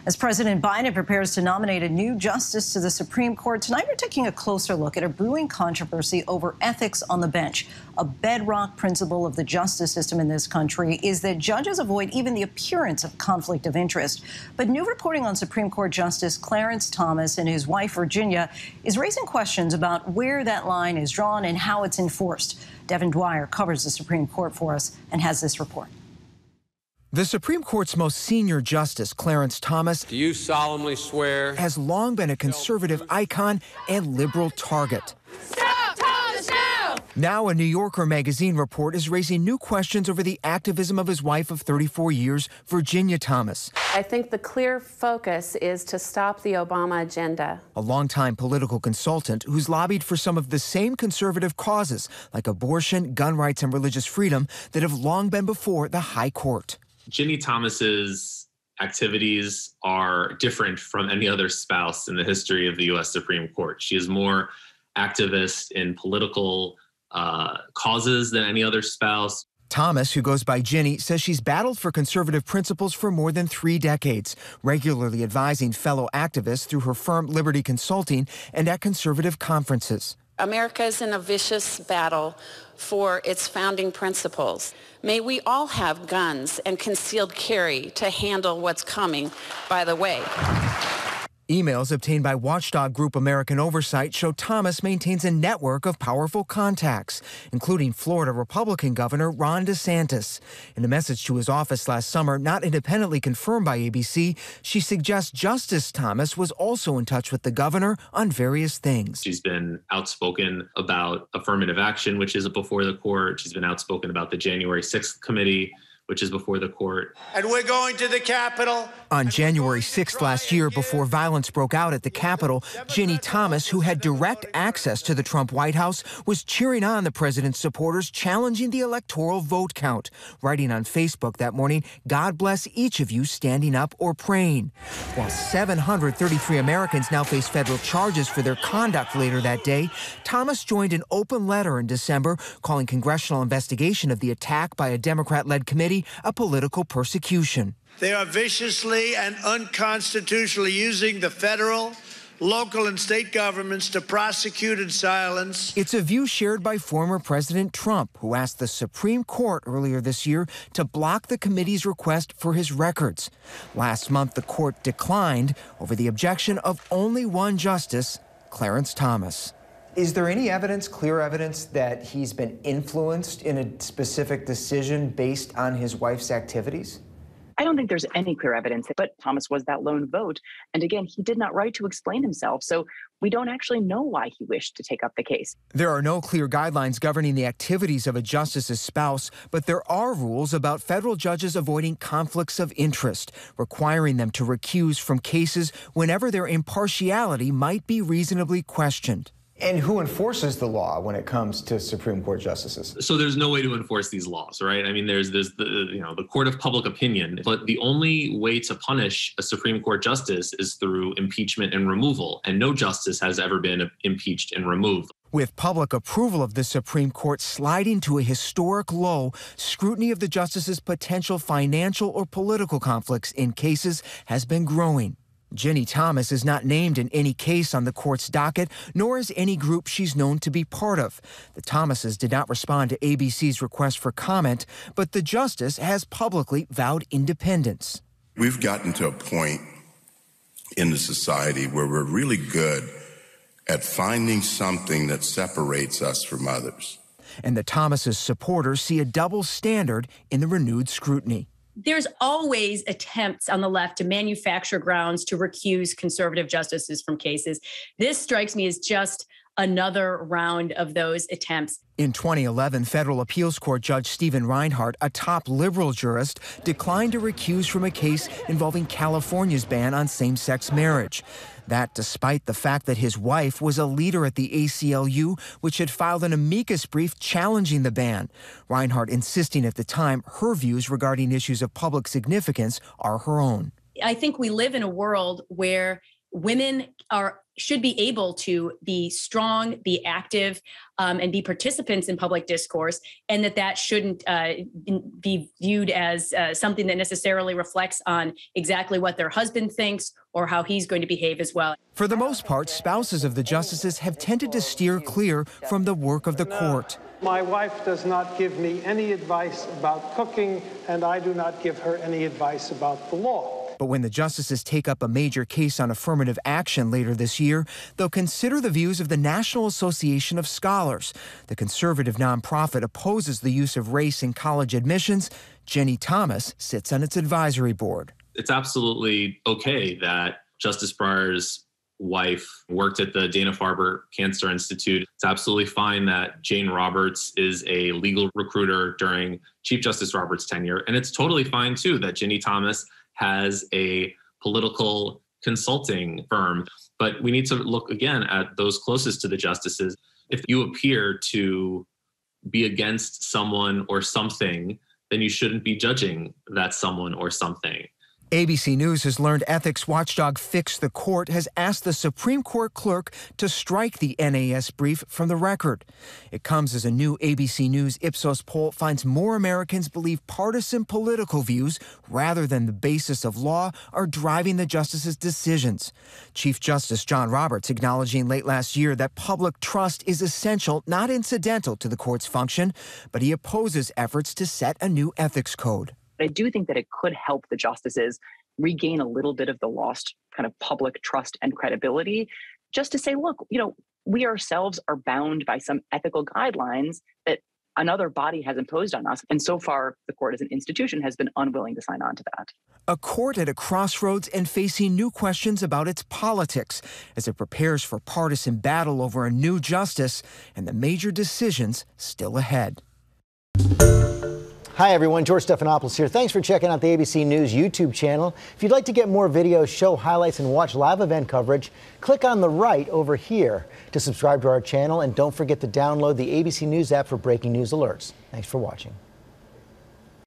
As President Biden prepares to nominate a new justice to the Supreme Court, tonight we're taking a closer look at a brewing controversy over ethics on the bench. A bedrock principle of the justice system in this country is that judges avoid even the appearance of conflict of interest. But new reporting on Supreme Court Justice Clarence Thomas and his wife, Virginia, is raising questions about where that line is drawn and how it's enforced. Devin Dwyer covers the Supreme Court for us and has this report. The Supreme Court's most senior justice, Clarence Thomas, do you solemnly swear, has long been a conservative icon and liberal target. Stop Thomas now! Now a New Yorker magazine report is raising new questions over the activism of his wife of 34 years, Virginia Thomas. I think the clear focus is to stop the Obama agenda. A longtime political consultant who's lobbied for some of the same conservative causes, like abortion, gun rights, and religious freedom, that have long been before the high court. Ginni Thomas's activities are different from any other spouse in the history of the U.S. Supreme Court. She is more activist in political causes than any other spouse. Thomas, who goes by Ginni, says she's battled for conservative principles for more than 3 decades, regularly advising fellow activists through her firm Liberty Consulting and at conservative conferences. America is in a vicious battle for its founding principles. May we all have guns and concealed carry to handle what's coming by the way. Emails obtained by watchdog group American Oversight show Thomas maintains a network of powerful contacts, including Florida Republican Governor Ron DeSantis. In a message to his office last summer, not independently confirmed by ABC, she suggests Justice Thomas was also in touch with the governor on various things. She's been outspoken about affirmative action, which is before the court. She's been outspoken about the January 6th committee, which is before the court. And we're going to the Capitol. On January 6th last year, before violence broke out at the Capitol, Ginni Thomas, who had direct access to the Trump White House, was cheering on the president's supporters, challenging the electoral vote count, writing on Facebook that morning, "God bless each of you standing up or praying." While 733 Americans now face federal charges for their conduct later that day, Thomas joined an open letter in December calling congressional investigation of the attack by a Democrat-led committee a political persecution. They are viciously and unconstitutionally using the federal, local, and state governments to prosecute and silence. It's a view shared by former President Trump, who asked the Supreme Court earlier this year to block the committee's request for his records. Last month, the court declined over the objection of only one justice, Clarence Thomas. Is there any evidence, clear evidence, that he's been influenced in a specific decision based on his wife's activities? I don't think there's any clear evidence, but Thomas was that lone vote. And again, he did not write to explain himself, so we don't actually know why he wished to take up the case. There are no clear guidelines governing the activities of a justice's spouse, but there are rules about federal judges avoiding conflicts of interest, requiring them to recuse from cases whenever their impartiality might be reasonably questioned. And who enforces the law when it comes to Supreme Court justices? So there's no way to enforce these laws, right? I mean, there's the court of public opinion, but the only way to punish a Supreme Court justice is through impeachment and removal, and no justice has ever been impeached and removed. With public approval of the Supreme Court sliding to a historic low, scrutiny of the justices' potential financial or political conflicts in cases has been growing. Ginni Thomas is not named in any case on the court's docket, nor is any group she's known to be part of. The Thomases did not respond to ABC's request for comment, but the justice has publicly vowed independence. We've gotten to a point in the society where we're really good at finding something that separates us from others. And the Thomases' supporters see a double standard in the renewed scrutiny. There's always attempts on the left to manufacture grounds to recuse conservative justices from cases. This strikes me as just another round of those attempts. In 2011, federal appeals court Judge Stephen Reinhart, a top liberal jurist, declined to recuse from a case involving California's ban on same-sex marriage. That despite the fact that his wife was a leader at the ACLU, which had filed an amicus brief challenging the ban. Reinhart insisting at the time her views regarding issues of public significance are her own. I think we live in a world where women should be able to be strong, be active, and be participants in public discourse, and that shouldn't be viewed as something that necessarily reflects on exactly what their husband thinks or how he's going to behave as well. For the most part, spouses of the justices have tended to steer clear from the work of the court. My wife does not give me any advice about cooking, and I do not give her any advice about the law. But when the justices take up a major case on affirmative action later this year, they'll consider the views of the National Association of Scholars. The conservative nonprofit opposes the use of race in college admissions. Ginni Thomas sits on its advisory board. It's absolutely okay that Justice Breyer's wife worked at the Dana-Farber Cancer Institute. It's absolutely fine that Jane Roberts is a legal recruiter during Chief Justice Roberts' tenure. And it's totally fine, too, that Ginni Thomas has a political consulting firm. But we need to look again at those closest to the justices. If you appear to be against someone or something, then you shouldn't be judging that someone or something. ABC News has learned ethics watchdog Fix the Court has asked the Supreme Court clerk to strike the NAS brief from the record. It comes as a new ABC News Ipsos poll finds more Americans believe partisan political views rather than the basis of law are driving the justices' decisions. Chief Justice John Roberts acknowledging late last year that public trust is essential, not incidental to the court's function, but he opposes efforts to set a new ethics code. I do think that it could help the justices regain a little bit of the lost kind of public trust and credibility, just to say, look, we ourselves are bound by some ethical guidelines that another body has imposed on us. And so far, the court as an institution has been unwilling to sign on to that. A court at a crossroads and facing new questions about its politics as it prepares for partisan battle over a new justice and the major decisions still ahead. Hi, everyone. George Stephanopoulos here. Thanks for checking out the ABC News YouTube channel. If you'd like to get more videos, show highlights, and watch live event coverage, click on the right over here to subscribe to our channel. And don't forget to download the ABC News app for breaking news alerts. Thanks for watching.